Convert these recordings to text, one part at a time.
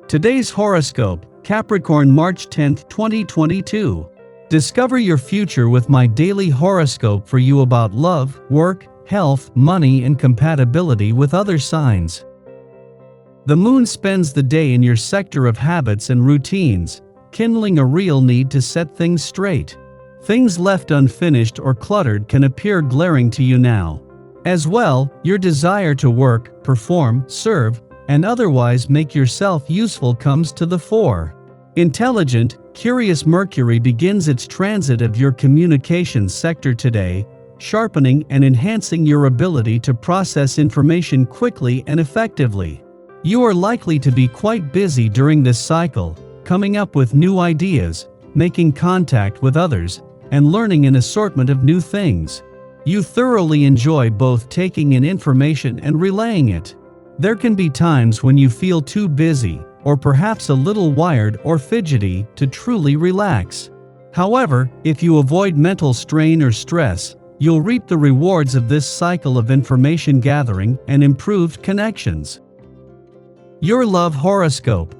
Today's horoscope, Capricorn March 10, 2022. Discover your future with my daily horoscope for you about love, work, health, money, and compatibility with other signs. The moon spends the day in your sector of habits and routines, kindling a real need to set things straight. Things left unfinished or cluttered can appear glaring to you now. As well, your desire to work, perform, serve, and otherwise make yourself useful comes to the fore. Intelligent, curious Mercury begins its transit of your communications sector today, sharpening and enhancing your ability to process information quickly and effectively. You are likely to be quite busy during this cycle, coming up with new ideas, making contact with others, and learning an assortment of new things. You thoroughly enjoy both taking in information and relaying it. There can be times when you feel too busy, or perhaps a little wired or fidgety, to truly relax. However, if you avoid mental strain or stress, you'll reap the rewards of this cycle of information gathering and improved connections. Your love horoscope.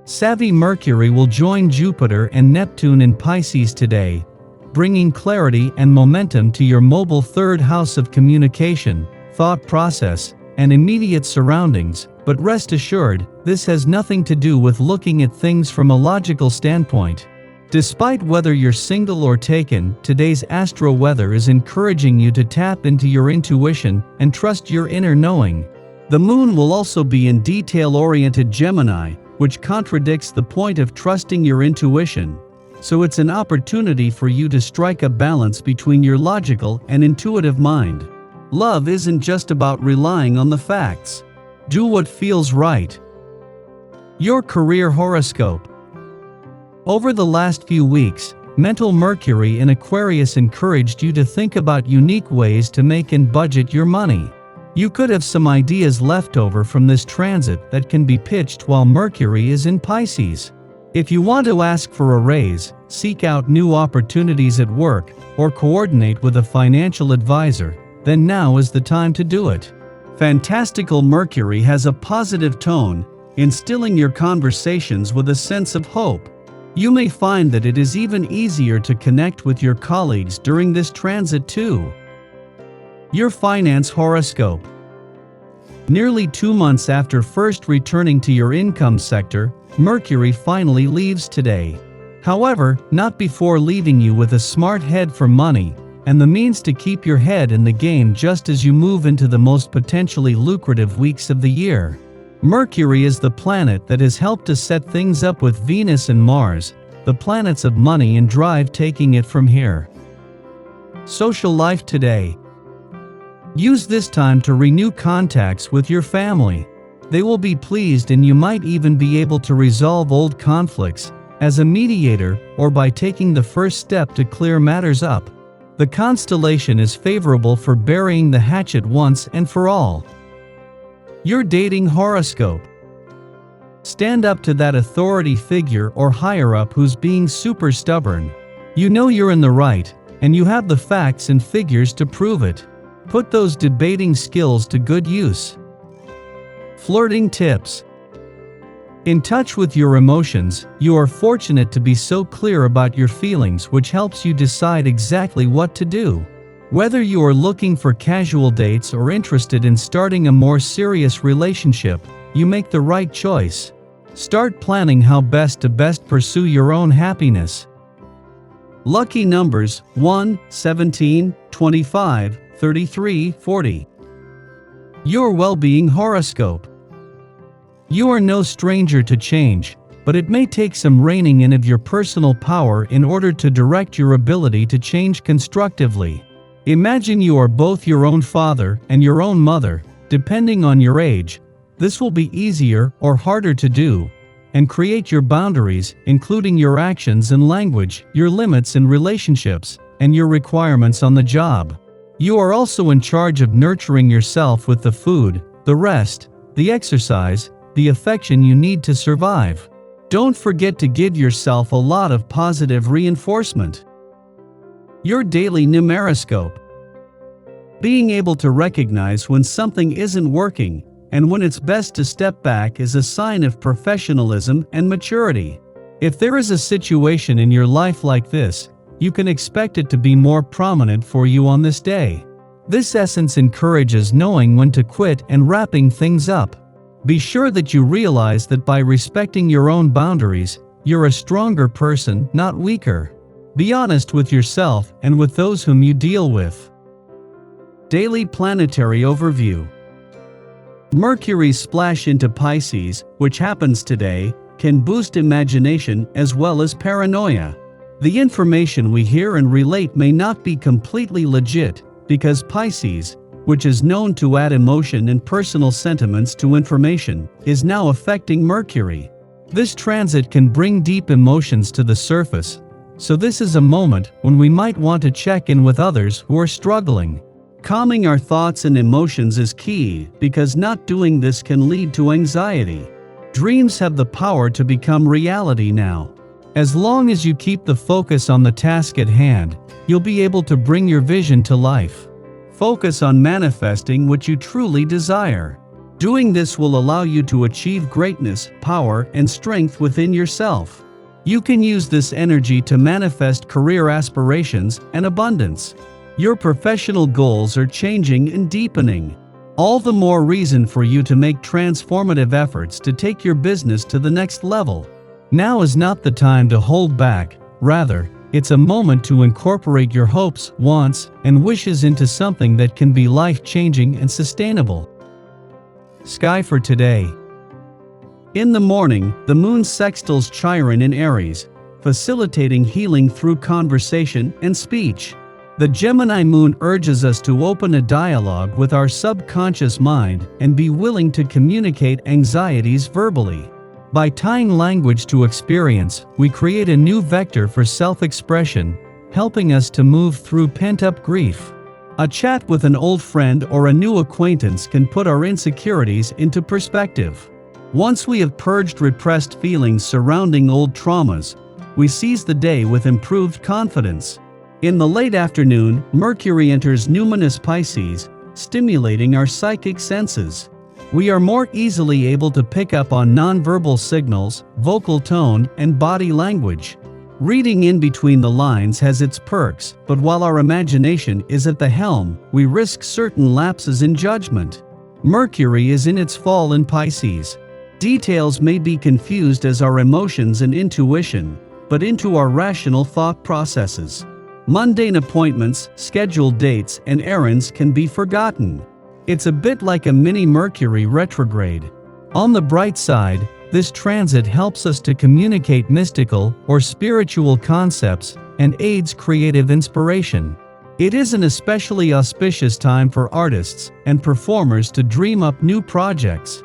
Savvy Mercury will join Jupiter and Neptune in Pisces today, bringing clarity and momentum to your mobile third house of communication, thought process, and immediate surroundings, but rest assured, this has nothing to do with looking at things from a logical standpoint. Despite whether you're single or taken, today's astro weather is encouraging you to tap into your intuition and trust your inner knowing. The moon will also be in detail-oriented Gemini, which contradicts the point of trusting your intuition. So it's an opportunity for you to strike a balance between your logical and intuitive mind. Love isn't just about relying on the facts. Do what feels right. Your career horoscope. Over the last few weeks, mental Mercury in Aquarius encouraged you to think about unique ways to make and budget your money. You could have some ideas left over from this transit that can be pitched while Mercury is in Pisces. If you want to ask for a raise, seek out new opportunities at work, or coordinate with a financial advisor, then now is the time to do it. Fantastical Mercury has a positive tone, instilling your conversations with a sense of hope. You may find that it is even easier to connect with your colleagues during this transit too. Your finance horoscope. Nearly 2 months after first returning to your income sector, Mercury finally leaves today. However, not before leaving you with a smart head for money, and the means to keep your head in the game just as you move into the most potentially lucrative weeks of the year. Mercury is the planet that has helped to set things up with Venus and Mars, the planets of money and drive, taking it from here. Social life today. Use this time to renew contacts with your family. They will be pleased and you might even be able to resolve old conflicts as a mediator or by taking the first step to clear matters up. The constellation is favorable for burying the hatchet once and for all. Your dating horoscope. Stand up to that authority figure or higher-up who's being super stubborn. You know you're in the right, and you have the facts and figures to prove it. Put those debating skills to good use. Flirting tips. In touch with your emotions, you are fortunate to be so clear about your feelings, which helps you decide exactly what to do. Whether you are looking for casual dates or interested in starting a more serious relationship, you make the right choice. Start planning how best to pursue your own happiness. Lucky numbers 1, 17, 25, 33, 40. Your well-being horoscope. You are no stranger to change, but it may take some reining in of your personal power in order to direct your ability to change constructively. Imagine you are both your own father and your own mother, depending on your age. This will be easier or harder to do, and create your boundaries, including your actions and language, your limits in relationships, and your requirements on the job. You are also in charge of nurturing yourself with the food, the rest, the exercise, the affection you need to survive. Don't forget to give yourself a lot of positive reinforcement. Your daily numeroscope. Being able to recognize when something isn't working and when it's best to step back is a sign of professionalism and maturity. If there is a situation in your life like this, you can expect it to be more prominent for you on this day. This essence encourages knowing when to quit and wrapping things up. Be sure that you realize that by respecting your own boundaries, you're a stronger person, not weaker. Be honest with yourself and with those whom you deal with. Daily Planetary Overview. Mercury's splash into Pisces, which happens today, can boost imagination as well as paranoia. The information we hear and relate may not be completely legit, because Pisces, which is known to add emotion and personal sentiments to information, is now affecting Mercury. This transit can bring deep emotions to the surface, so this is a moment when we might want to check in with others who are struggling. Calming our thoughts and emotions is key, because not doing this can lead to anxiety. Dreams have the power to become reality now. As long as you keep the focus on the task at hand, you'll be able to bring your vision to life. Focus on manifesting what you truly desire. Doing this will allow you to achieve greatness, power, and strength within yourself. You can use this energy to manifest career aspirations and abundance. Your professional goals are changing and deepening. All the more reason for you to make transformative efforts to take your business to the next level. Now is not the time to hold back, rather, it's a moment to incorporate your hopes, wants, and wishes into something that can be life-changing and sustainable. Sky for today. In the morning, the moon sextiles Chiron in Aries, facilitating healing through conversation and speech. The Gemini moon urges us to open a dialogue with our subconscious mind and be willing to communicate anxieties verbally. By tying language to experience, we create a new vector for self-expression, helping us to move through pent-up grief. A chat with an old friend or a new acquaintance can put our insecurities into perspective. Once we have purged repressed feelings surrounding old traumas, we seize the day with improved confidence. In the late afternoon, Mercury enters numinous Pisces, stimulating our psychic senses. We are more easily able to pick up on nonverbal signals, vocal tone, and body language. Reading in between the lines has its perks, but while our imagination is at the helm, we risk certain lapses in judgment. Mercury is in its fall in Pisces. Details may be confused as our emotions and intuition, but into our rational thought processes. Mundane appointments, scheduled dates, and errands can be forgotten. It's a bit like a mini Mercury retrograde. On the bright side, this transit helps us to communicate mystical or spiritual concepts and aids creative inspiration. It is an especially auspicious time for artists and performers to dream up new projects.